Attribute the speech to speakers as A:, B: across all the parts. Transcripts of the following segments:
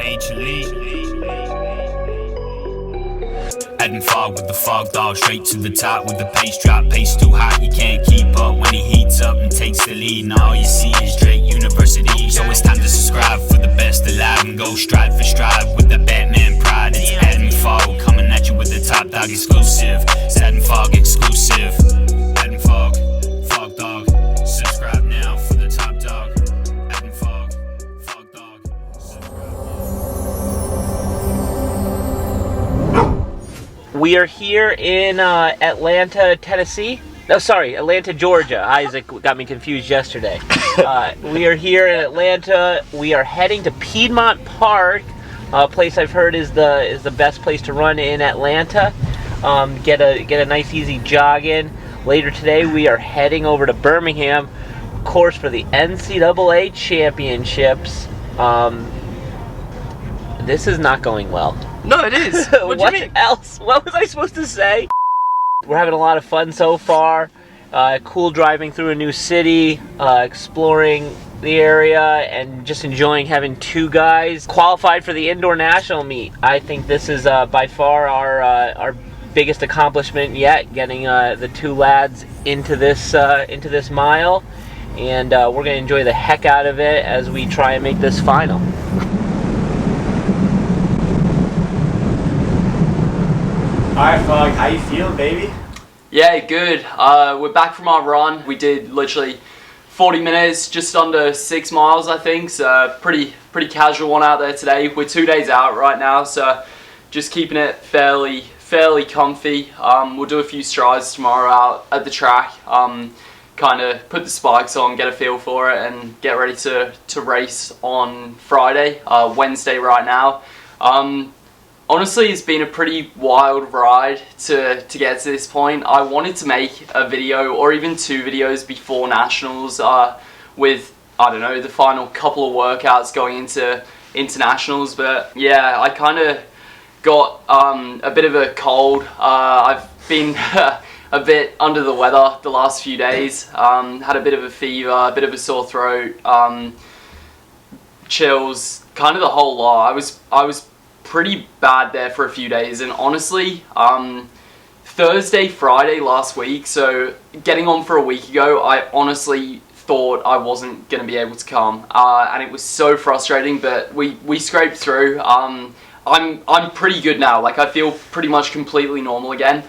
A: AHElite. Adding fog with the Fogdog, straight to the top with the pace drop. Pace too hot, you can't keep up when he heats up and takes the lead. And all you see is Drake University. So it's time to subscribe for the best alive and go stride for stride with the Batman pride. It's Adding Fog coming at you with the Top Dog exclusive. It's Adding Fog exclusive. Adding Fog, Fogdog. Subscribe now for the Top Dog. Adding Fog, Fogdog.
B: We are here in Atlanta, Tennessee. No, sorry, Atlanta, Georgia. Isaac got me confused yesterday. We are here in Atlanta. We are heading to Piedmont Park, a place I've heard is the best place to run in Atlanta. Get a nice easy jog in. Later today, we are heading over to Birmingham, of course, for the NCAA championships. This is not going well.
C: No, it is. What do you mean?
B: Else? What was I supposed to say? We're having a lot of fun so far. Cool driving through a new city, exploring the area, and just enjoying having two guys qualified for the indoor national meet. I think this is by far our biggest accomplishment yet, getting the two lads into this mile, and we're going to enjoy the heck out of it as we try and make this final.
D: Alright, Fog, how you feeling, baby?
C: Yeah, good. We're back from our run. We did literally 40 minutes, just under 6 miles, I think. So pretty casual one out there today. We're 2 days out right now, so just keeping it fairly comfy. We'll do a few strides tomorrow out at the track. Kind of put the spikes on, get a feel for it, and get ready to race on Friday, Wednesday right now. Honestly, it's been a pretty wild ride to get to this point. I wanted to make a video or even 2 videos before nationals with, I don't know, the final couple of workouts going into internationals. But yeah, I kind of got a bit of a cold. I've been a bit under the weather the last few days. Had a bit of a fever, a bit of a sore throat, chills, kind of the whole lot. I was pretty bad there for a few days, and honestly, Thursday, Friday last week, so getting on for a week ago, I honestly thought I wasn't going to be able to come, and it was so frustrating, but we scraped through. I'm pretty good now. Like, I feel pretty much completely normal again,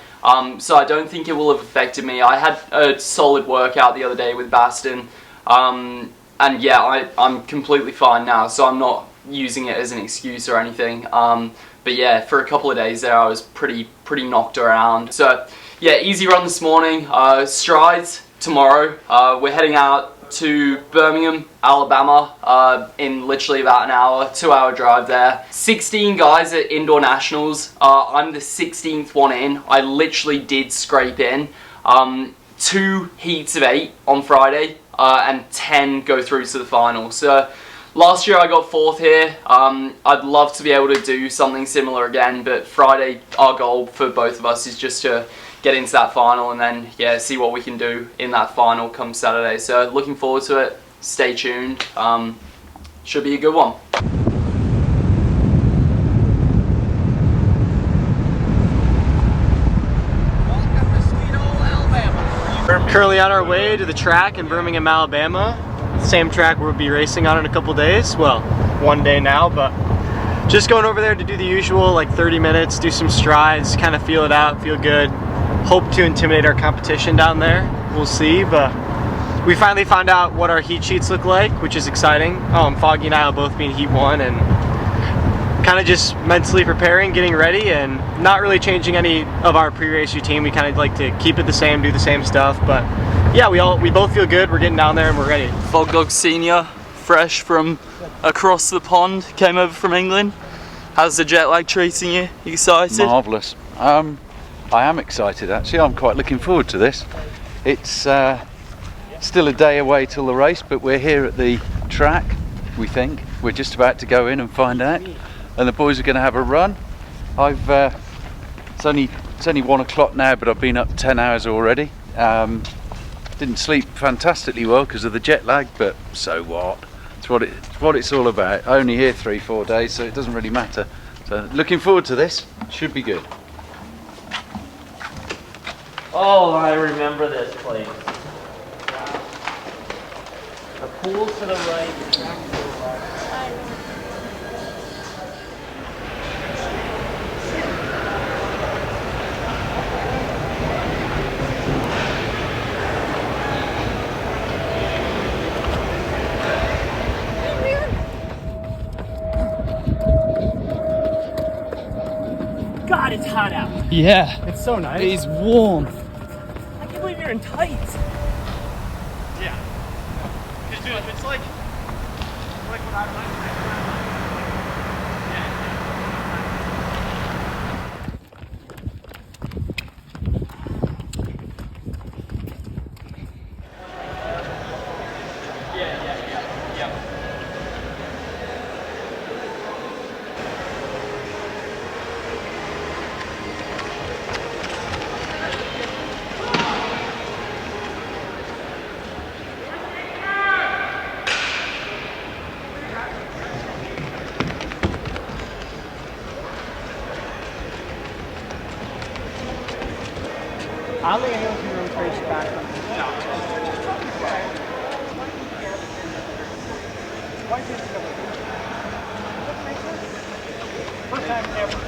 C: so I don't think it will have affected me. I had a solid workout the other day with Baston, and yeah, I'm completely fine now, so I'm not using it as an excuse or anything. But yeah, for a couple of days there, I was pretty knocked around. So yeah, easy run this morning. Strides tomorrow. We're heading out to Birmingham, Alabama, in literally about an hour, 2-hour drive there. 16 guys at indoor nationals. I'm the 16th one in. I literally did scrape in. 2 heats of 8 on Friday, and 10 go through to the final. So last year I got 4th here. I'd love to be able to do something similar again, but Friday, our goal for both of us is just to get into that final and then, yeah, see what we can do in that final come Saturday. So looking forward to it. Stay tuned. Should be a good one.
D: We're currently on our way to the track in Birmingham, Alabama. Same track we'll be racing on in a couple days. Well, 1 day now, but just going over there to do the usual, like 30 minutes, do some strides, kind of feel it out, feel good. Hope to intimidate our competition down there. We'll see, but we finally found out what our heat sheets look like, which is exciting. Foggy and I will both be in heat 1, and kind of just mentally preparing, getting ready, and not really changing any of our pre-race routine. We kind of like to keep it the same, do the same stuff, but yeah, we both feel good. We're getting down there and we're ready.
C: Fogdog Senior, fresh from across the pond, came over from England. How's the jet lag treating you? You excited?
E: Marvellous. I am excited actually. I'm quite looking forward to this. It's still a day away till the race, but we're here at the track, we think. We're just about to go in and find out, and the boys are going to have a run. It's only 1 o'clock now, but I've been up 10 hours already. Didn't sleep fantastically well because of the jet lag, but so what? It's what it's all about. Only here 3-4 days, so it doesn't really matter. So looking forward to this. Should be good.
B: Oh, I remember this place. The pool to the right, the track to the left. God, it's hot out.
F: Yeah,
D: It's so nice.
F: it's warm.
B: I can't believe you're in tights.
D: Yeah. Because dude, it's like what I like. I don't think anyone can really trace it back from this. First time ever.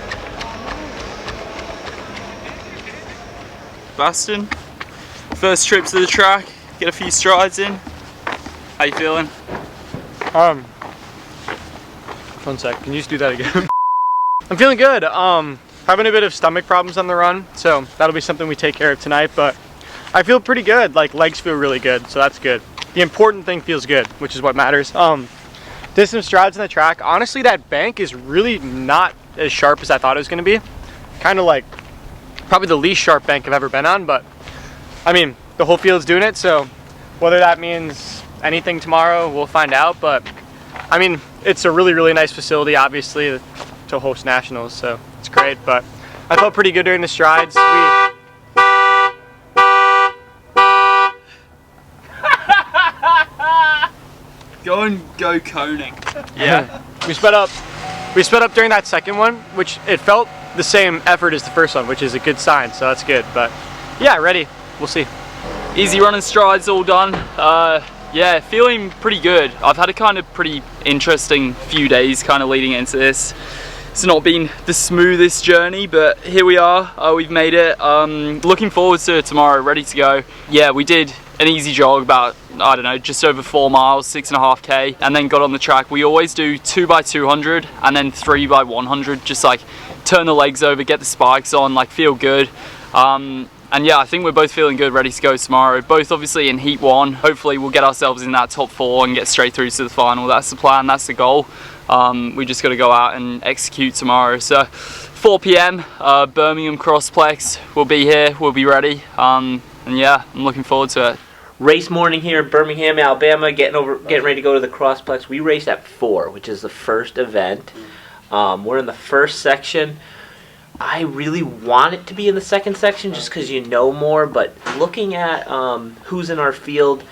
C: Baston, first trip to the track, get a few strides in. How you feeling?
D: One sec, can you just do that again? I'm feeling good. Having a bit of stomach problems on the run, so that'll be something we take care of tonight, but I feel pretty good. Like, legs feel really good, so that's good. The important thing feels good, which is what matters. Did some strides on the track. Honestly, that bank is really not as sharp as I thought it was gonna be. Kind of like, probably the least sharp bank I've ever been on, but I mean, the whole field's doing it, so whether that means anything tomorrow, we'll find out, but I mean, it's a really, really nice facility, obviously, to host nationals, so it's great, but I felt pretty good during the strides.
C: Go coning.
D: Yeah. we sped up during that second one, which it felt the same effort as the first one, which is a good sign, so that's good, but yeah, ready. We'll see.
C: Easy running strides all done. Yeah, feeling pretty good. I've had a kind of pretty interesting few days kind of leading into this. It's not been the smoothest journey, but here we are. We've made it. Looking forward to tomorrow, ready to go. Yeah, we did an easy jog about, I don't know, just over 4 miles, 6.5K, and then got on the track. We always do 2x200 and then 3x100, just like turn the legs over, get the spikes on, like feel good. And yeah, I think we're both feeling good, ready to go tomorrow. Both obviously in heat 1. Hopefully we'll get ourselves in that top 4 and get straight through to the final. That's the plan, that's the goal. We just got to go out and execute tomorrow. So 4 p.m. Birmingham Crossplex. We'll be here, we'll be ready. And yeah, I'm looking forward to it.
B: Race morning here in Birmingham, Alabama, getting ready to go to the Crossplex. We raced at 4, which is the first event. We're in the first section. I really want it to be in the second section just because you know more, but looking at who's in our field,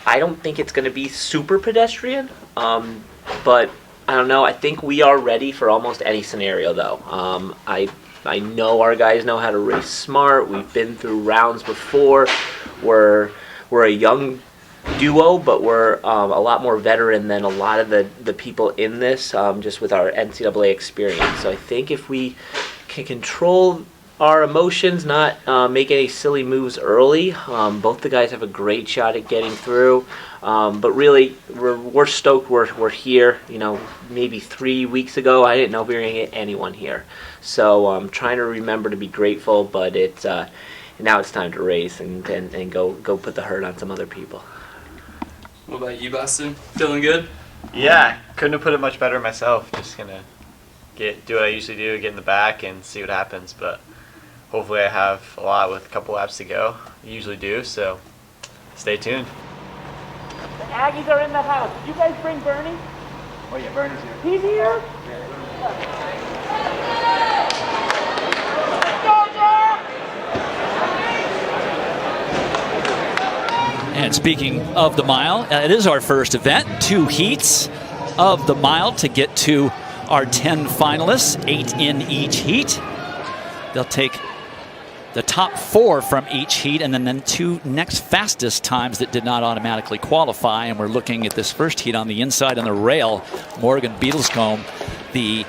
B: I don't think it's going to be super pedestrian, but I don't know. I think we are ready for almost any scenario, though. I know our guys know how to race smart. We've been through rounds before. We're a young duo, but we're a lot more veteran than a lot of the people in this, just with our NCAA experience. So I think if we can control our emotions, not make any silly moves early. Both the guys have a great shot at getting through, but really we're stoked we're here. You know, maybe 3 weeks ago I didn't know we were gonna get anyone here, so I'm trying to remember to be grateful, but it's now it's time to race and go put the hurt on some other people.
C: What about you, Baston? Feeling good?
D: Yeah, couldn't have put it much better myself. Just gonna do what I usually do, get in the back and see what happens, but hopefully I have a lot with a couple laps to go. I usually do, so stay tuned.
B: The Aggies are in the house. Did you guys bring Bernie?
D: Oh yeah, Bernie's here.
B: He's here?
F: And speaking of the mile, it is our first event, 2 heats. of the mile to get to our 10 finalists, 8 in each heat. They'll take the top 4 from each heat and then 2 next fastest times that did not automatically qualify. And we're looking at this first heat on the inside on the rail. Morgan Beadlescombe, the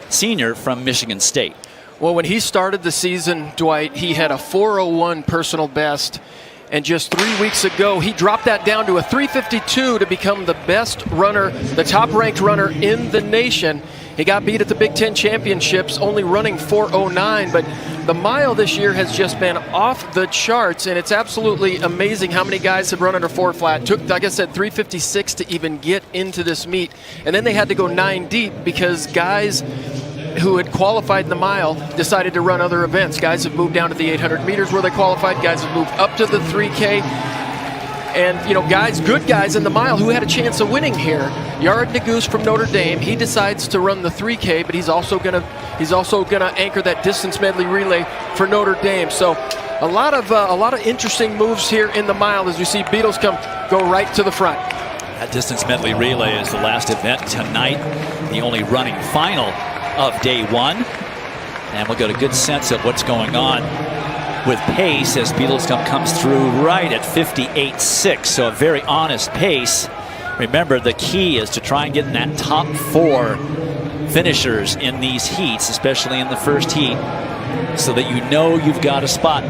F: senior from Michigan State.
G: Well, when he started the season, Dwight, he had a 4:01 personal best. And just 3 weeks ago, he dropped that down to a 3:52 to become the best runner, the top-ranked runner in the nation. He got beat at the Big Ten Championships, only running 4:09, but the mile this year has just been off the charts, and it's absolutely amazing how many guys have run under 4 flat. Took, like I said, 3:56 to even get into this meet, and then they had to go 9 deep because guys who had qualified in the mile decided to run other events. Guys have moved down to the 800 meters where they qualified. Guys have moved up to the 3K. And, you know, guys, good guys in the mile who had a chance of winning here. Yared Naguse from Notre Dame, he decides to run the 3K, but he's also gonna anchor that distance medley relay for Notre Dame. So a lot of interesting moves here in the mile as we see Beadlescombe go right to the front.
F: That distance medley relay is the last event tonight, the only running final of day 1. And we'll get a good sense of what's going on with pace as Beadlescombe comes through right at 58.6, so a very honest pace. Remember, the key is to try and get in that top 4 finishers in these heats, especially in the first heat, so that you know you've got a spot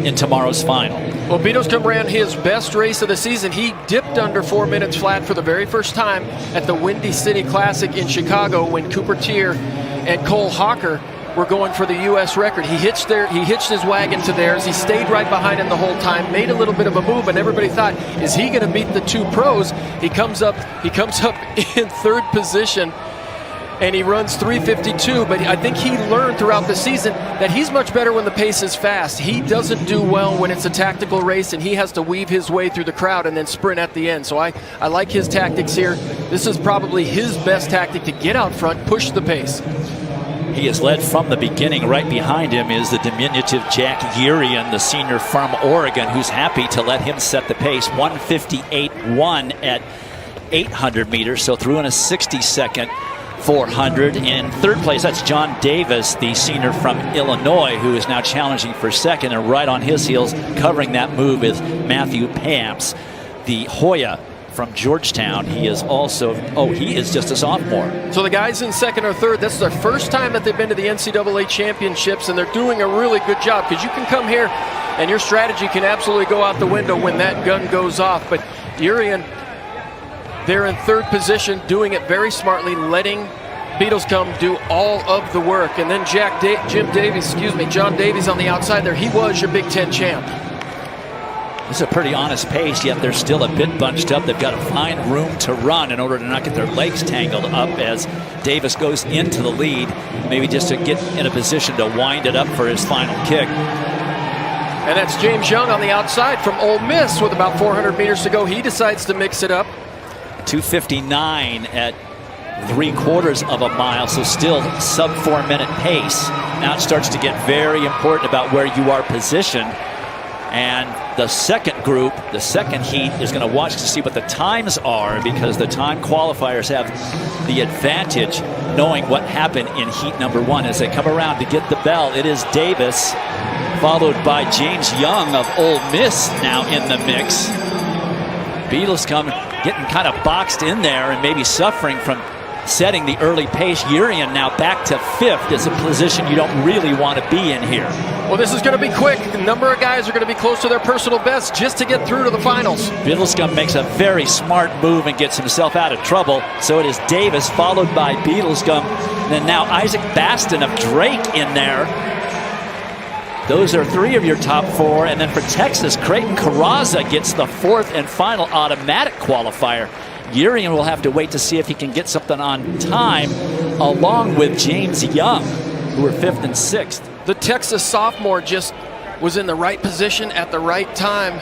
F: in tomorrow's final.
G: Well, Beadlescombe ran his best race of the season. He dipped under 4 minutes flat for the very first time at the Windy City Classic in Chicago when Cooper Teare and Cole Hawker were going for the U.S. record. He hitched his wagon to theirs. He stayed right behind him the whole time, made a little bit of a move, and everybody thought, is he going to beat the 2 pros? He comes up in 3rd position, and he runs 3:52, but I think he learned throughout the season that he's much better when the pace is fast. He doesn't do well when it's a tactical race, and he has to weave his way through the crowd and then sprint at the end. So I like his tactics here. This is probably his best tactic to get out front, push the pace.
F: He is led from the beginning. Right behind him is the diminutive Jack Urian, the senior from Oregon, who's happy to let him set the pace. 1:58.1 at 800 meters, so threw in a 60-second 400. In 3rd place, that's John Davis, the senior from Illinois, who is now challenging for 2nd, and right on his heels, covering that move, is Matthew Pamps, the Hoya from Georgetown. He is also, he is just a sophomore.
G: So the guys in 2nd or 3rd, this is their first time that they've been to the NCAA championships, and they're doing a really good job, because you can come here and your strategy can absolutely go out the window when that gun goes off. But Urian, they're in 3rd position, doing it very smartly, letting Beadlescombe do all of the work. And then John Davies on the outside there. He was your Big Ten champ.
F: This is a pretty honest pace, yet they're still a bit bunched up. They've got to find room to run in order to not get their legs tangled up as Davis goes into the lead, maybe just to get in a position to wind it up for his final kick.
G: And that's James Young on the outside from Ole Miss with about 400 meters to go. He decides to mix it up.
F: 2:59 at 3/4 of a mile, so still sub 4 minute pace. Now it starts to get very important about where you are positioned. And the second group, the second heat, is going to watch to see what the times are, because the time qualifiers have the advantage knowing what happened in heat number 1. As they come around to get the bell, it is Davis, followed by James Young of Ole Miss now in the mix. Beadlescombe getting kind of boxed in there and maybe suffering from setting the early pace. Urian now back to 5th is a position you don't really want to be in here.
G: Well, this is going to be quick. A number of guys are going to be close to their personal best just to get through to the finals.
F: Beadlescombe makes a very smart move and gets himself out of trouble. So it is Davis followed by Beadlescombe. Then now Isaac Baston of Drake in there. Those are 3 of your top 4. And then for Texas, Creighton Carraza gets the 4th and final automatic qualifier. Urian will have to wait to see if he can get something on time, along with James Young, who are 5th and 6th.
G: The Texas sophomore just was in the right position at the right time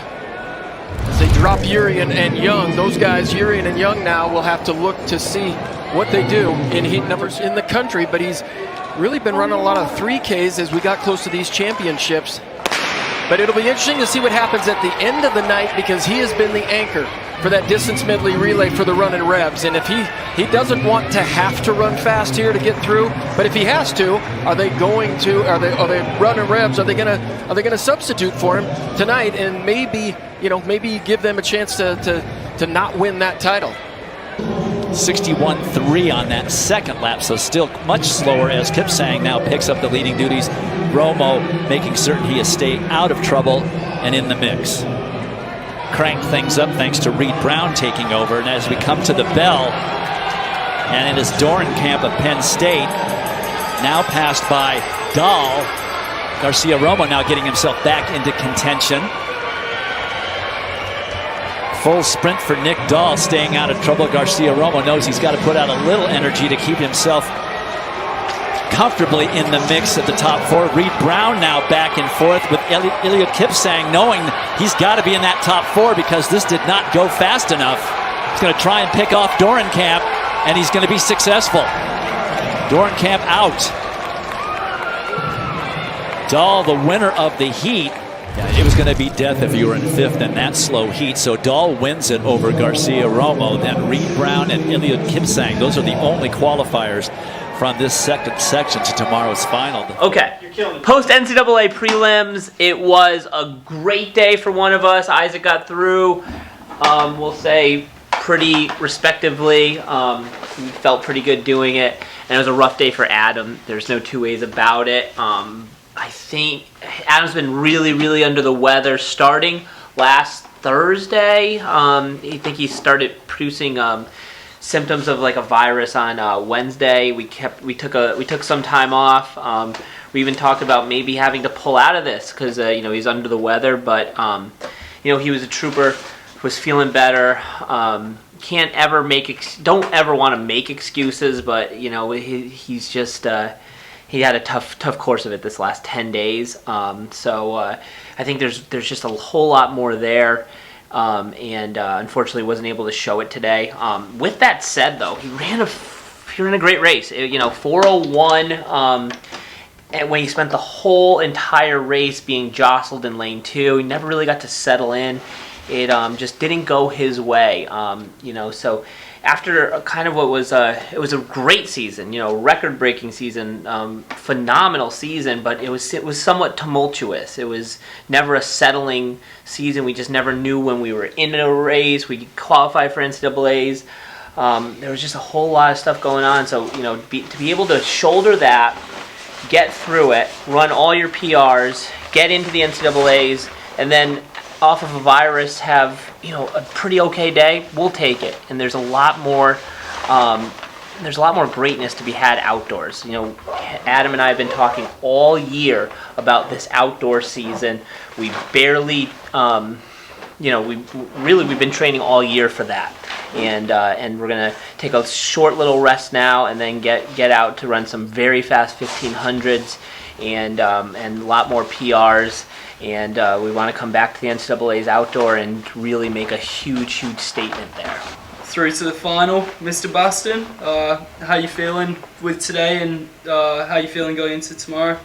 G: as they drop Urian and Young. Those guys, Urian and Young, now will have to look to see what they do in heat numbers in the country, but he's really been running a lot of 3Ks as we got close to these championships. But it'll be interesting to see what happens at the end of the night, because he has been the anchor. distance medley relay for the run and revs. And if he doesn't want to have to run fast here to get through, but if he has to, are they run and revs? Are they gonna substitute for him tonight and maybe give them a chance to not win that title?
F: 61.3 on that second lap, so still much slower as Kipsang now picks up the leading duties. Romo making certain he has stayed out of trouble and in the mix. Crank things up thanks to Reed Brown taking over, and as we come to the bell, and it is Dorenkamp of Penn State, now passed by Dahl. Garcia Romo now getting himself back into contention. Full sprint for Nick Dahl, staying out of trouble. Garcia Romo knows he's got to put out a little energy to keep himself comfortably in the mix at the top four. Reed Brown now back and forth with Elliot Kipsang, knowing he's got to be in that top four because this did not go fast enough. He's going to try and pick off Dorenkamp, and he's going to be successful. Dorenkamp out. Dahl, the winner of the heat. Yeah, it was going to be death if you were in fifth in that slow heat. So Dahl wins it over Garcia Romo. Then Reed Brown and Elliot Kipsang. Those are the only qualifiers from this second section to tomorrow's final.
B: Okay, post NCAA prelims, it was a great day for one of us. Isaac got through, we'll say, pretty respectively. He felt pretty good doing it. And it was a rough day for Adam. There's no two ways about it. I think Adam's been really, really under the weather starting last Thursday. I think he started producing symptoms of like a virus on Wednesday. We took some time off. We even talked about maybe having to pull out of this because he's under the weather. But he was a trooper, was feeling better. Can't ever don't ever want to make excuses, but he's just. He had a tough course of it this last 10 days. So I think there's just a whole lot more there. And unfortunately wasn't able to show it today. With that said, though, he ran a great race. 4:01, and when he spent the whole entire race being jostled in lane 2, he never really got to settle in. It just didn't go his way. So after kind of what was it was a great season, record-breaking season, phenomenal season, but it was somewhat tumultuous. It was never a settling season. We just never knew when we were in a race. We could qualify for NCAAs. There was just a whole lot of stuff going on. So to be able to shoulder that, get through it, run all your PRs, get into the NCAAs, and then off of a virus have a pretty okay day, we'll take it. And there's a lot more greatness to be had outdoors. Adam and I have been talking all year about this outdoor season. We barely we've been training all year for that. And we're gonna take a short little rest now and then get out to run some very fast 1500s and a lot more PRs. And we want to come back to the NCAAs outdoor and really make a huge statement there.
C: Through to the final, Mr. Baston. How you feeling with today, and how you feeling going into tomorrow?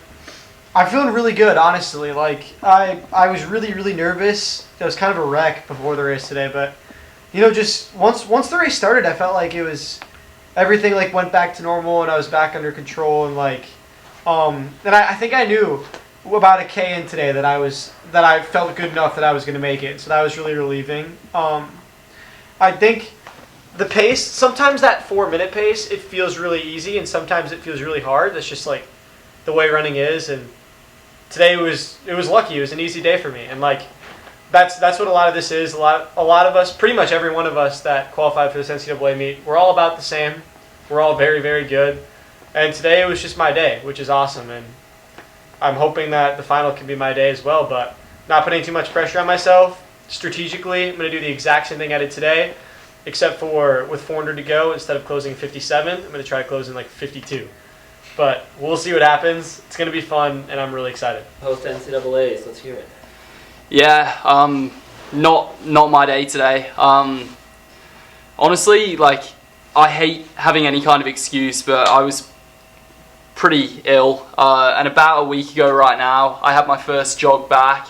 D: I'm feeling really good, honestly. I was really nervous. It was kind of a wreck before the race today, but just once the race started, I felt like it was everything went back to normal, and I was back under control, and I think I knew about a K in today that I felt good enough that I was going to make it. So that was really relieving. I think the pace, sometimes that 4-minute pace, it feels really easy, and sometimes it feels really hard. That's just the way running is. And today it was lucky. It was an easy day for me. And that's what a lot of this is. A lot of us, pretty much every one of us that qualified for this NCAA meet, we're all about the same. We're all very, very good. And today it was just my day, which is awesome. And I'm hoping that the final can be my day as well, but not putting too much pressure on myself. Strategically, I'm going to do the exact same thing I did today, except for with 400 to go, instead of closing 57, I'm going to try to close in 52. But we'll see what happens. It's going to be fun, and I'm really excited.
B: Post NCAAs, let's hear it.
C: Yeah, not my day today. Honestly, I hate having any kind of excuse, but I was pretty ill, and about a week ago right now I had my first jog back.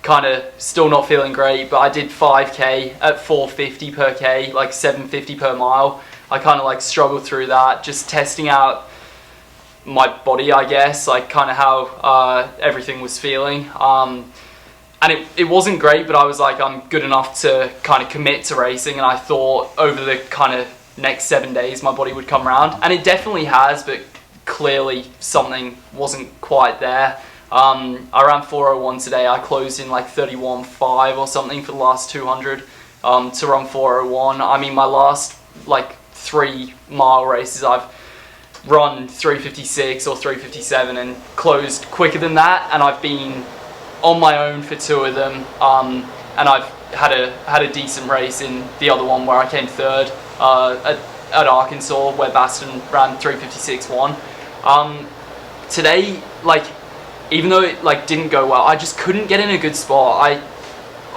C: kind of still not feeling great, but I did 5K at 4:50 per K, like 7:50 per mile. I kind of like struggled through that, just testing out my body, I guess, like kind of how everything was feeling. And it wasn't great, but I was like, I'm good enough to kind of commit to racing, and I thought over the kind of next 7 days my body would come around, and it definitely has, but clearly something wasn't quite there. I ran 4:01 today. I closed in like 31:5 or something for the last 200 to run 4:01. I mean, my last like 3 mile races I've run 3:56 or 3:57 and closed quicker than that, and I've been on my own for 2 of them, and I've had a decent race in the other one where I came 3rd at Arkansas, where Baston ran 3:56.1. Today, like, even though it like didn't go well, I just couldn't get in a good spot.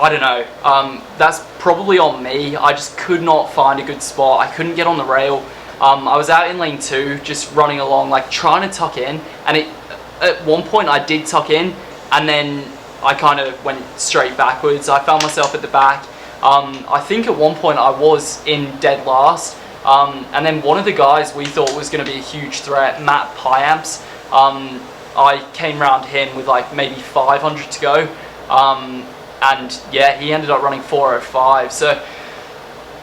C: I don't know. That's probably on me. I just could not find a good spot. I couldn't get on the rail. I was out in lane 2, just running along, like trying to tuck in, and at one point I did tuck in, and then I kind of went straight backwards. I found myself at the back. I think at one point I was in dead last, and then one of the guys we thought was going to be a huge threat, Matt Piamps, I came round him with like maybe 500 to go, and yeah, he ended up running 4:05. So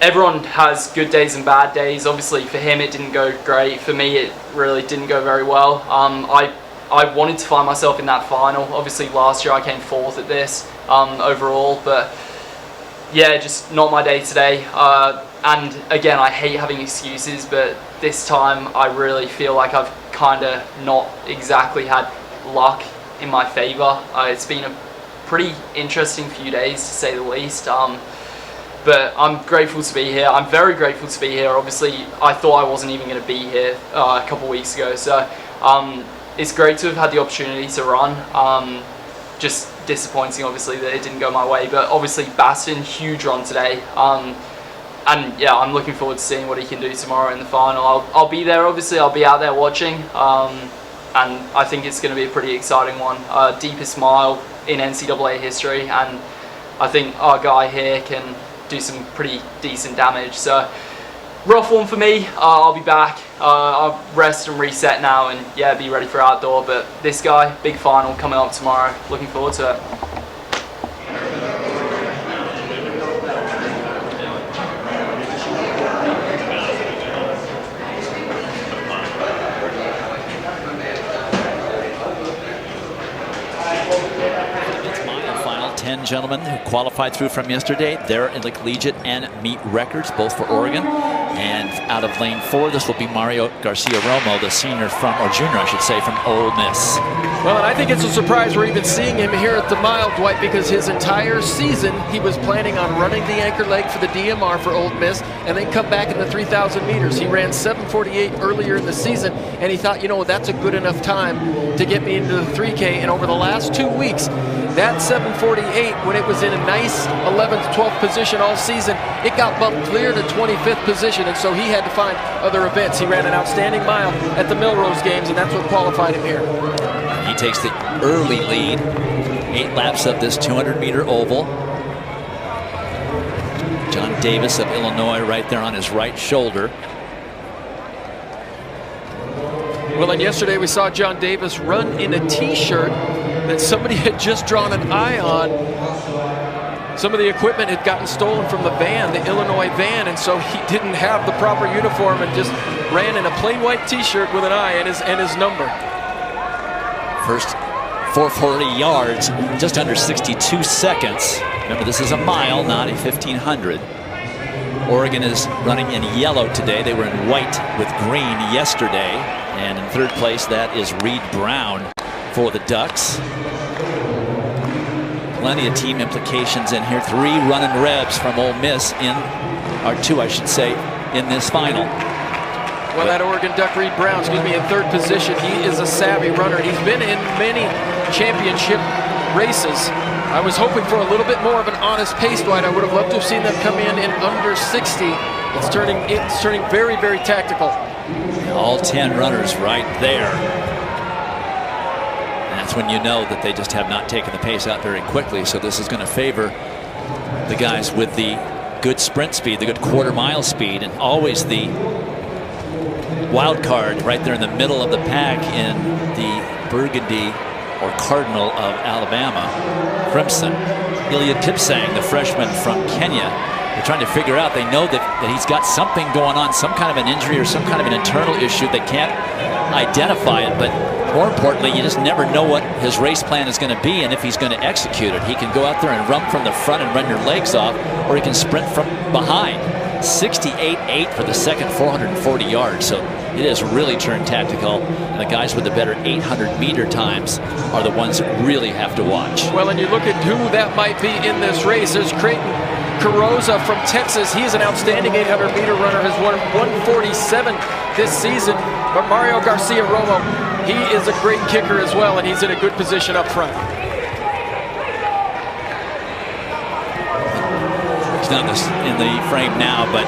C: everyone has good days and bad days. Obviously for him it didn't go great. For me it really didn't go very well. I wanted to find myself in that final. Obviously last year I came 4th at this overall, but yeah, just not my day today. And again, I hate having excuses, but this time I really feel like I've kind of not exactly had luck in my favor. It's been a pretty interesting few days, to say the least. But I'm grateful to be here. I'm very grateful to be here. Obviously, I thought I wasn't even going to be here a couple weeks ago, so it's great to have had the opportunity to run. Just disappointing, obviously, that it didn't go my way, but obviously Baston, huge run today. And yeah, I'm looking forward to seeing what he can do tomorrow in the final. I'll be there, obviously. I'll be out there watching, and I think it's going to be a pretty exciting one. Deepest mile in NCAA history, and I think our guy here can do some pretty decent damage. So rough one for me. I'll be back. I'll rest and reset now, and yeah, be ready for outdoor. But this guy, big final coming up tomorrow. Looking forward to it.
F: It's my final 10 gentlemen who qualified through from yesterday. They're in the collegiate and meet records, both for Oregon. And out of lane 4, this will be Mario Garcia-Romo, the senior from, or junior, I should say, from Ole Miss.
G: Well, and I think it's a surprise we're even seeing him here at the mile, Dwight, because his entire season he was planning on running the anchor leg for the DMR for Ole Miss and then come back in the 3,000 meters. He ran 7:48 earlier in the season, and he thought, you know, that's a good enough time to get me into the 3K. And over the last 2 weeks, that 7:48, when it was in a nice 11th, 12th position all season, it got bumped clear to 25th position, and so he had to find other events. He ran an outstanding mile at the Millrose Games, and that's what qualified him here.
F: He takes the early lead, 8 laps of this 200-meter oval. John Davis of Illinois right there on his right shoulder.
G: Well, and yesterday we saw John Davis run in a T-shirt that somebody had just drawn an eye on. Some of the equipment had gotten stolen from the van, the Illinois van, and so he didn't have the proper uniform and just ran in a plain white T-shirt with an eye and his number.
F: First 440 yards, just under 62 seconds. Remember, this is a mile, not a 1,500. Oregon is running in yellow today. They were in white with green yesterday. And in 3rd place, that is Reed Brown for the Ducks. Plenty of team implications in here. 3 running rebs from Ole Miss or 2, I should say, in this final.
G: Well, that Oregon Duck Reed Brown, in 3rd position. He is a savvy runner. He's been in many championship races. I was hoping for a little bit more of an honest pace, Dwight. I would have loved to have seen them come in under 60. It's turning very, very tactical.
F: All 10 runners right there. And that's when you know that they just have not taken the pace out very quickly. So this is going to favor the guys with the good sprint speed, the good quarter-mile speed, and always the wild card right there in the middle of the pack in the burgundy or cardinal of Alabama crimson. Iliad Kipsang, the freshman from Kenya. They're trying to figure out, they know that he's got something going on, some kind of an injury or some kind of an internal issue. They can't identify it, but more importantly, you just never know what his race plan is going to be and if he's going to execute it. He can go out there and run from the front and run your legs off, or he can sprint from behind. 68.8 for the second 440 yards, so it is really turned tactical, and the guys with the better 800-meter times are the ones that really have to watch.
G: Well, and you look at who that might be in this race. There's Creighton Carrozza from Texas. He is an outstanding 800-meter runner, has won 147 this season. But Mario Garcia-Romo, he is a great kicker as well, and he's in a good position up front.
F: He's not in the frame now, but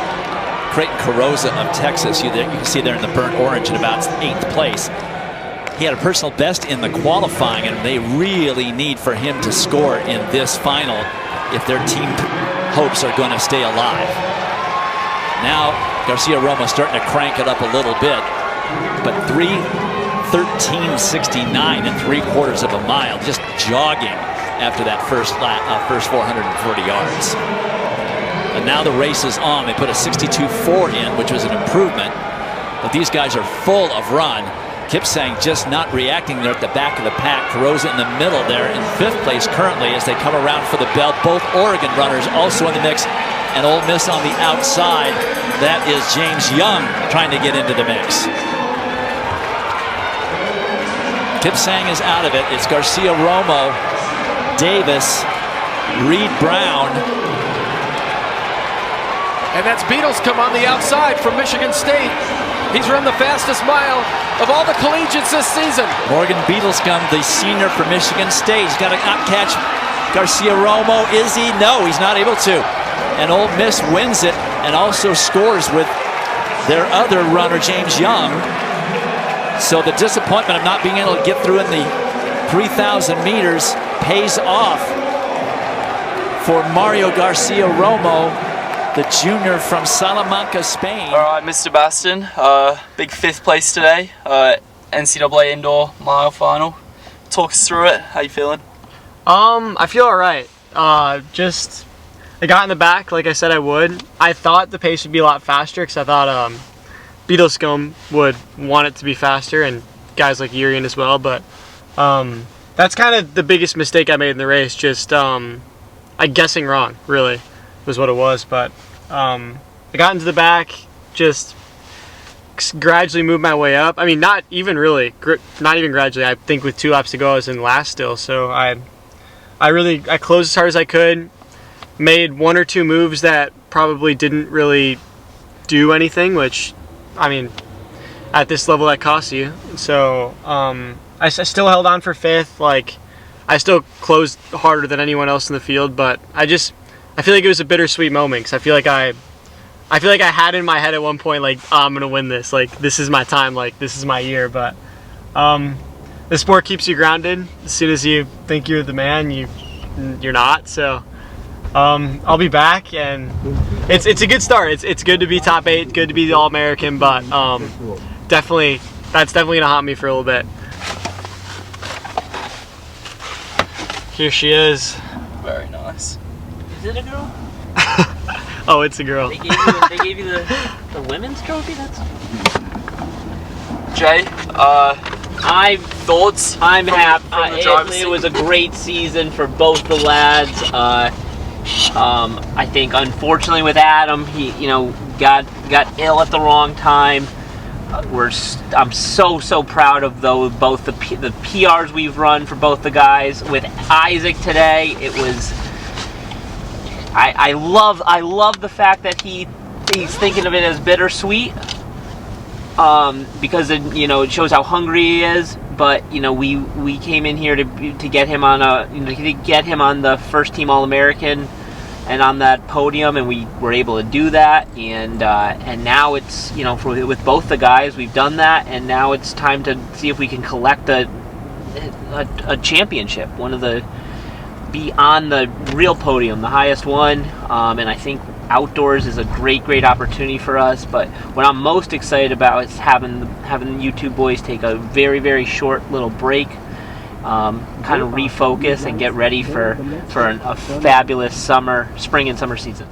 F: Creighton Carrozza of Texas, you can see there in the burnt orange in about 8th place. He had a personal best in the qualifying, and they really need for him to score in this final if their team hopes are going to stay alive. Now Garcia-Romo starting to crank it up a little bit, but 3:13.69 and 3/4 of a mile, just jogging after that first 440 yards. And now the race is on. They put a 62.4 in, which was an improvement, but these guys are full of run. Kipsang just not reacting there at the back of the pack. Carrozza in the middle there in 5th place currently as they come around for the bell. Both Oregon runners also in the mix, and Ole Miss on the outside. That is James Young trying to get into the mix. Kipsang is out of it. It's Garcia-Romo, Davis, Reed Brown.
G: And that's Beadlescomb on the outside from Michigan State. He's run the fastest mile of all the collegiates this season.
F: Morgan Beadlescomb, the senior from Michigan State. He's got to not catch Garcia-Romo. Is he? No, he's not able to. And Ole Miss wins it and also scores with their other runner, James Young. So the disappointment of not being able to get through in the 3,000 meters pays off for Mario Garcia-Romo, the junior from Salamanca, Spain.
C: All right, Mr. Baston, big 5th place today, NCAA indoor mile final. Talk us through it. How you feeling?
D: I feel all right. I got in the back like I said I would. I thought the pace would be a lot faster because I thought Beadlescomb would want it to be faster, and guys like Urian as well. But that's kind of the biggest mistake I made in the race. Just I guessing wrong, really, was what it was. But I got into the back, just gradually moved my way up. I mean, not even gradually. I think with 2 laps to go, I was in last still. So I closed as hard as I could. Made 1 or 2 moves that probably didn't really do anything, which, I mean, at this level that costs you. So I still held on for 5th. Like, I still closed harder than anyone else in the field, but I feel like it was a bittersweet moment because I feel like I had in my head at one point, like, oh, I'm gonna win this. Like, this is my time. Like, this is my year. But the sport keeps you grounded. As soon as you think you're the man, you're not. So I'll be back, and it's a good start. It's good to be top 8, good to be the All-American, but that's definitely gonna haunt me for a little bit. Here she is.
C: Very nice.
B: Is it a girl?
D: Oh, it's a girl.
B: They gave you the women's trophy? That's...
C: Jay, thoughts?
B: I'm happy.
C: It
B: It was a great season for both the lads. I think, unfortunately, with Adam, he got ill at the wrong time. I'm so proud of both the PRs we've run for both the guys. With Isaac today, it was. I love the fact that he's thinking of it as bittersweet, because it shows how hungry he is. But we came in here to get him on the first team All-American and on that podium, and we were able to do that. And now it's with both the guys we've done that, and now it's time to see if we can collect a championship, be on the real podium, the highest one, and I think outdoors is a great opportunity for us. But what I'm most excited about is having you two boys take a very short little break, kind of refocus and get ready for a fabulous spring and summer season.